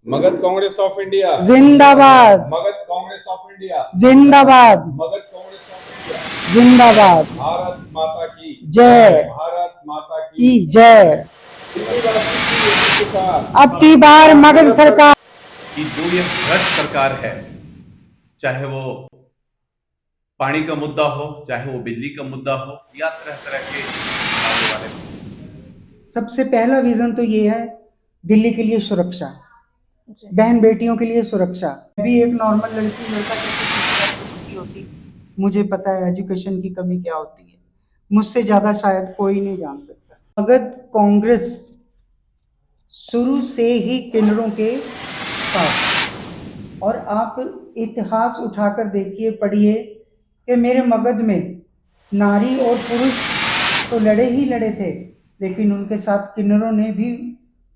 Magadh Congress of India जिंदाबाद। Magadh Congress of India जिंदाबाद। Magadh Congress of India. जिंदाबाद। भारत माता की जय। भारत माता की जय। दिल्लीवासी की यही पुकार अब की बार मगध सरकार कि जो ये भ्रष्ट सरकार है, चाहे वो पानी का मुद्दा हो, चाहे वो बिजली का मुद्दा हो, या तरह तरह के आने वाले। सबसे पहला विजन तो ये है दिल्ली के लिए सुरक्षा, बहन बेटियों के लिए सुरक्षा। भी एक नॉर्मल लड़की लड़का जैसे होती, मुझे पता है एजुकेशन की कमी क्या होती है, मुझसे ज्यादा शायद कोई नहीं जान सकता। मगध कांग्रेस शुरू से ही किन्नरों के साथ, और आप इतिहास उठाकर देखिए, पढ़िए कि मेरे मगध में नारी और पुरुष तो लड़े ही लड़े थे, लेकिन उनके साथ किन्नरों ने भी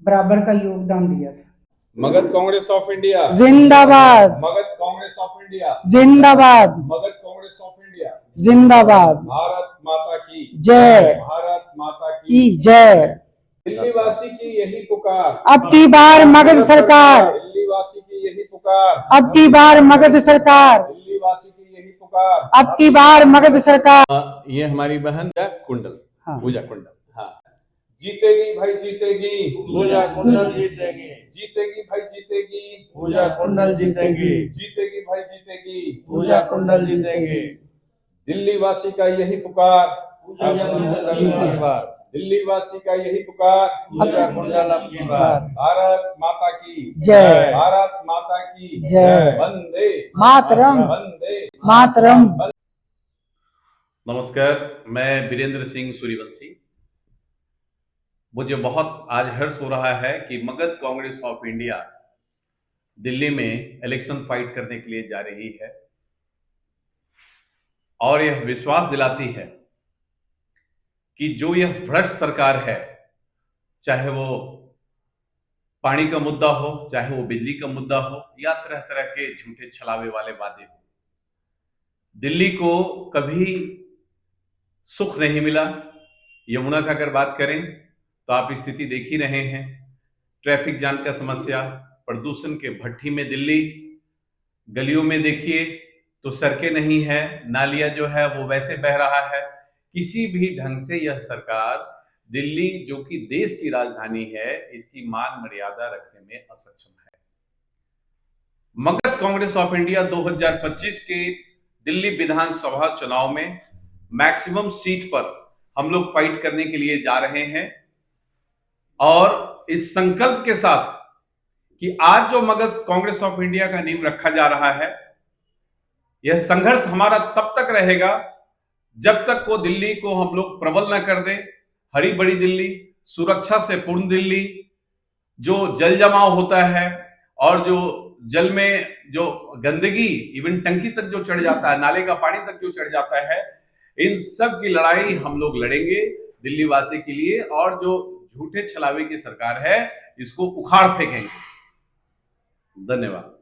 बराबर का योगदान दिया था। मगध कांग्रेस ऑफ इंडिया जिंदाबाद। मगध कांग्रेस ऑफ इंडिया जिंदाबाद। Magadh Congress of India. जिंदाबाद। भारत माता की जय। भारत माता की जय। दिल्लीवासी की यही पुकार अब की बार मगध सरकार। दिल्लीवासी की यही पुकार अब की बार मगध सरकार। दिल्लीवासी की यही पुकार। अब की बार मगध सरकार। ये हमारी बहन कुंडल, हाँ। पूजा कुंडल, हाँ, जीतेगी भाई जीतेगी, पूजा कुंडल जीतेगी, जीतेगी भाई जीतेगी, पूजा कुंडल जीतेगी, जीतेगी भाई जीतेगी, पूजा कुंडल जीतेगी। दिल्लीवासी का यही पुकार, पूजा कुंडल अब की बार, दिल्लीवासी का यही पुकार। पूजा कुंडल अब की बार। भारत माता की जय। भारत माता की जय। वंदे मातरम। वंदे मातरम। नमस्कार, मैं वीरेंद्र सिंह सूर्यवंशी। मुझे बहुत आज हर्ष हो रहा है कि Magadh Congress of India Delhi में इलेक्शन फाइट करने के लिए जा रही है, और यह विश्वास दिलाती है कि जो यह भ्रष्ट सरकार है, चाहे वो पानी का मुद्दा हो, चाहे वो बिजली का मुद्दा हो, या तरह तरह के झूठे छलावे वाले वादे हो, दिल्ली को कभी सुख नहीं मिला। यमुना का अगर बात करें तो आप स्थिति देख ही रहे हैं, ट्रैफिक जाम का समस्या, प्रदूषण के भट्ठी में दिल्ली, गलियों में देखिए तो सड़कें नहीं है, नालियां जो है वो वैसे बह रहा है। किसी भी ढंग से यह सरकार दिल्ली, जो कि देश की राजधानी है, इसकी मान मर्यादा रखने में असक्षम है। मगध कांग्रेस ऑफ इंडिया 2025 के दिल्ली विधानसभा चुनाव में मैक्सिमम सीट पर हम लोग फाइट करने के लिए जा रहे हैं, और इस संकल्प के साथ कि आज जो मगध कांग्रेस ऑफ इंडिया का नींव रखा जा रहा है, यह संघर्ष हमारा तब तक रहेगा जब तक वो दिल्ली को हम लोग प्रबल न कर दें। हरी बड़ी दिल्ली, सुरक्षा से पूर्ण दिल्ली, जो जल जमाव होता है और जो जल में जो गंदगी इवन टंकी तक जो चढ़ जाता है, नाले का पानी तक जो चढ़ जाता है, इन सब की लड़ाई हम लोग लड़ेंगे दिल्ली वासी के लिए, और जो झूठे छलावे की सरकार है इसको उखाड़ फेंकेंगे। धन्यवाद।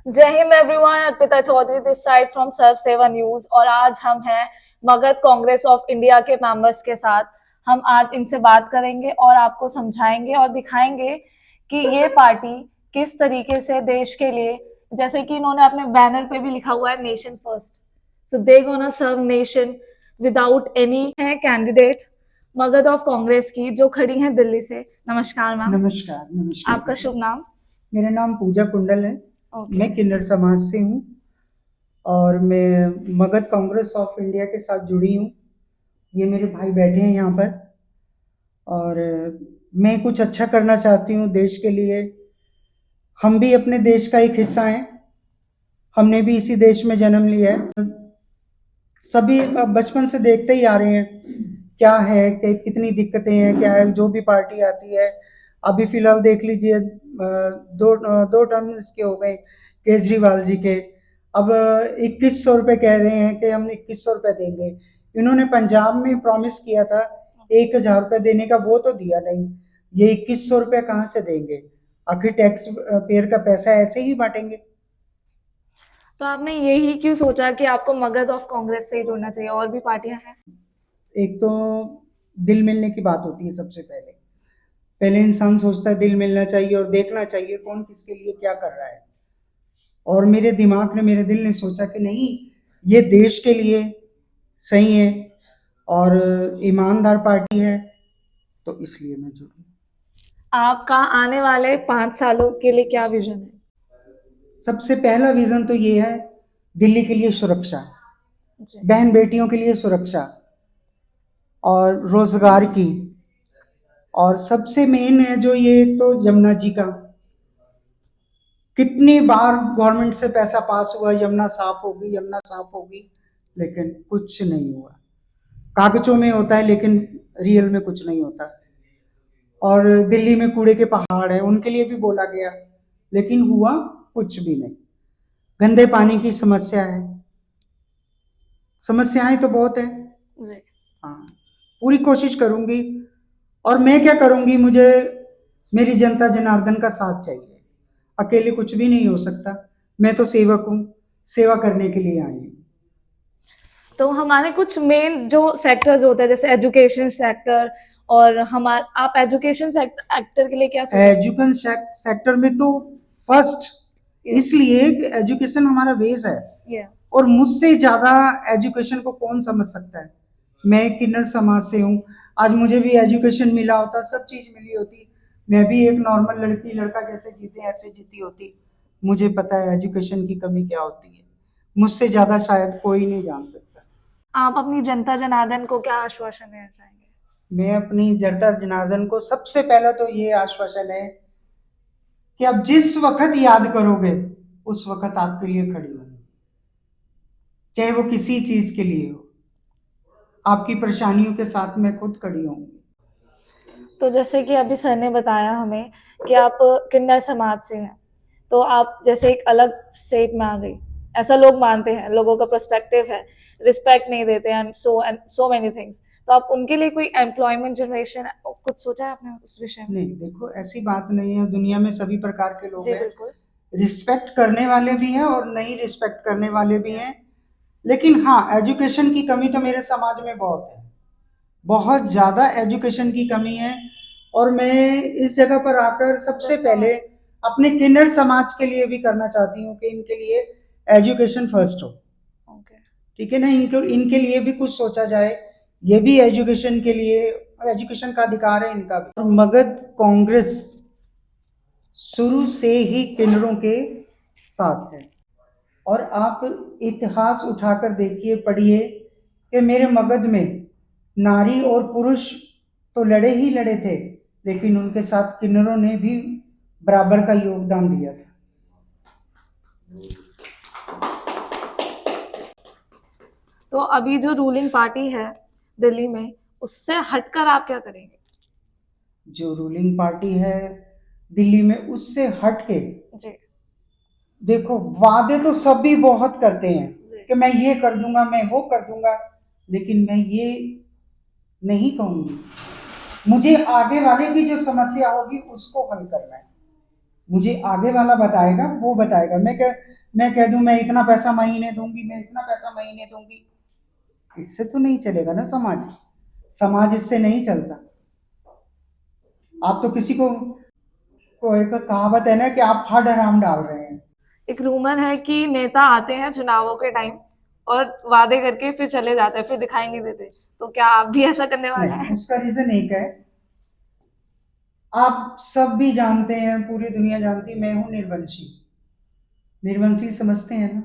जय हिंद everyone, Arpita Chaudhary this side from Sarv Seva news. और आज हम हैं मगध कांग्रेस ऑफ इंडिया के मेंबर्स के साथ। हम आज इनसे बात करेंगे और आपको समझाएंगे और दिखाएंगे कि ये पार्टी किस तरीके से देश के लिए, जैसे कि इन्होंने अपने बैनर पे भी लिखा हुआ है nation first, so they gonna serve nation without any. है कैंडिडेट मगध ऑफ कांग्रेस की, जो खड़ी हैं दिल्ली से। नमस्कार मैम। नमस्कार। नमस्कार। आपका शुभ नाम? मेरा नाम पूजा कुंडल है। Okay. मैं किन्नर समाज से हूँ और मैं मगध कांग्रेस ऑफ इंडिया के साथ जुड़ी हूँ। ये मेरे भाई बैठे हैं यहाँ पर, और मैं कुछ अच्छा करना चाहती हूँ देश के लिए। हम भी अपने देश का एक हिस्सा हैं, हमने भी इसी देश में जन्म लिया है। सभी बचपन से देखते ही आ रहे हैं क्या है कि कितनी दिक्कतें हैं, क्या है। जो भी पार्टी आती है, अभी फिलहाल देख लीजिए, दो टर्म इसके हो गए केजरीवाल जी के। अब 2100 रुपये कह रहे हैं कि हम 2100 रुपये देंगे। इन्होंने पंजाब में प्रॉमिस किया था 1000 रुपये देने का, वो तो दिया नहीं। ये 2100 रुपये कहाँ से देंगे? आखिर टैक्स पेयर का पैसा ऐसे ही बांटेंगे। तो आपने यही क्यों सोचा कि आपको मगध ऑफ कांग्रेस से ही जुड़ना चाहिए? और भी पार्टियां हैं? एक तो दिल मिलने की बात होती है। सबसे पहले इंसान सोचता है दिल मिलना चाहिए और देखना चाहिए कौन किसके लिए क्या कर रहा है। और मेरे दिमाग ने, मेरे दिल ने सोचा कि नहीं, ये देश के लिए सही है और ईमानदार पार्टी है, तो इसलिए मैं जुड़ा। आपका आने वाले 5 सालों के लिए क्या विजन है? सबसे पहला विजन तो ये है, दिल्ली के लिए सुरक्षा, जी। बहन बेटियों के लिए सुरक्षा और रोजगार की, और सबसे मेन है जो ये, एक तो यमुना जी का, कितनी बार गवर्नमेंट से पैसा पास हुआ, यमुना साफ होगी, यमुना साफ होगी, लेकिन कुछ नहीं हुआ। कागजों में होता है लेकिन रियल में कुछ नहीं होता। और दिल्ली में कूड़े के पहाड़ है, उनके लिए भी बोला गया, लेकिन हुआ कुछ भी नहीं। गंदे पानी की समस्या है, समस्याएं तो बहुत है। जी। हाँ, पूरी कोशिश करूंगी। और मैं क्या करूंगी, मुझे मेरी जनता जनार्दन का साथ चाहिए, अकेले कुछ भी नहीं हो सकता। मैं तो सेवक हूँ, सेवा करने के लिए आई हूँ। तो हमारे कुछ मेन जो सेक्टर्स होते हैं जैसे एजुकेशन सेक्टर, और आप एजुकेशन सेक्टर के लिए क्या सोचते हैं? एजुकेशन सेक्टर में तो फर्स्ट इसलिए कि एजुकेशन हमारा बेस है, Yeah. और मुझसे ज्यादा एजुकेशन को कौन समझ सकता है। मैं किन्नर समाज से हूँ, आज मुझे भी एजुकेशन मिला होता, सब चीज मिली होती, मैं भी एक नॉर्मल लड़की लड़का जैसे जीते ऐसे जीती होती। मुझे पता है एजुकेशन की कमी क्या होती है, मुझसे ज्यादा शायद कोई नहीं जान सकता। आप अपनी जनता जनार्दन को क्या आश्वासन देना चाहेंगे? मैं अपनी जनता जनार्दन को सबसे पहला तो ये आश्वासन है कि आप जिस वक्त याद करोगे उस वक्त आपके लिए खड़ी होंगी, चाहे वो किसी चीज के लिए हो। आपकी परेशानियों के साथ मैं खुद खड़ी होंगी। तो जैसे कि अभी सर ने बताया हमें कि आप किन्नर समाज से हैं, तो आप जैसे एक अलग स्टेट में आ गई, ऐसा लोग मानते हैं, लोगों का पर्सपेक्टिव है, रिस्पेक्ट नहीं देते एंड सो मेनी थिंग्स। तो आप उनके लिए कोई एम्प्लॉयमेंट जनरेशन कुछ सोचा है आपने उस विषय में? नहीं, देखो ऐसी बात नहीं है, दुनिया में सभी प्रकार के लोग जी हैं, बिल्कुल। रिस्पेक्ट करने वाले भी हैं और नहीं रिस्पेक्ट करने वाले भी हैं। लेकिन हाँ, एजुकेशन की कमी तो मेरे समाज में बहुत है, बहुत ज्यादा एजुकेशन की कमी है। और मैं इस जगह पर आकर सबसे पहले अपने किन्नर समाज के लिए भी करना चाहती हूँ कि इनके लिए एजुकेशन फर्स्ट हो। ओके। ठीक है ना, इनके लिए भी कुछ सोचा जाए, ये भी एजुकेशन के लिए, एजुकेशन का अधिकार है इनका भी। और मगध कांग्रेस शुरू से ही किन्नरों के साथ है, और आप इतिहास उठाकर देखिए, पढ़िए कि मेरे मगध में नारी और पुरुष तो लड़े ही लड़े थे, लेकिन उनके साथ किन्नरों ने भी बराबर का योगदान दिया था। तो अभी जो रूलिंग पार्टी है दिल्ली में, उससे हटकर आप क्या करेंगे? जो रूलिंग पार्टी है दिल्ली में, उससे हटके जी। देखो, वादे तो सभी बहुत करते हैं जी। कि मैं ये कर दूंगा, मैं वो कर दूंगा, लेकिन मैं ये नहीं कहूंगी। मुझे आगे वाले की जो समस्या होगी उसको हल करना है, मुझे आगे वाला बताएगा, वो बताएगा। मैं कह दूं मैं इतना पैसा महीने दूंगी, मैं इतना पैसा महीने दूंगी, इससे तो नहीं चलेगा ना समाज। समाज इससे नहीं चलता। आप तो किसी को एक कहावत है ना कि आप हर हराम डाल रहे हैं। एक रूमर है कि नेता आते हैं चुनावों के टाइम और वादे करके फिर चले जाते हैं, फिर दिखाई नहीं देते। तो क्या आप भी ऐसा करने वाले नहीं, हैं? उसका रीजन एक है, आप सब भी जानते हैं, पूरी दुनिया जानती है, मैं हूं निर्वंशी। निर्वंशी समझते हैं ना,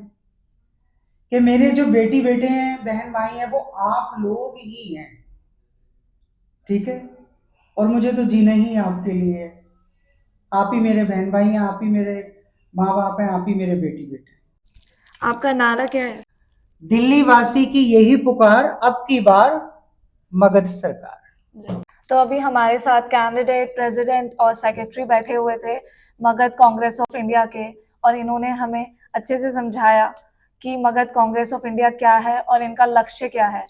कि मेरे जो बेटी बेटे हैं, बहन भाई हैं, वो आप लोग ही हैं। ठीक है, और मुझे तो जीना ही आपके लिए है। आप ही मेरे बहन भाई हैं, आप ही मेरे माँ बाप हैं, आप ही मेरे बेटी बेटे हैं। आपका नारा क्या है? दिल्ली वासी की यही पुकार, अब की बार मगध सरकार। जी। तो अभी हमारे साथ कैंडिडेट, प्रेसिडेंट और सेक्रेटरी बैठे हुए थे मगध कांग्रेस ऑफ इंडिया के, और इन्होंने हमें अच्छे से समझाया कि मगध कांग्रेस ऑफ इंडिया क्या है और इनका लक्ष्य क्या है।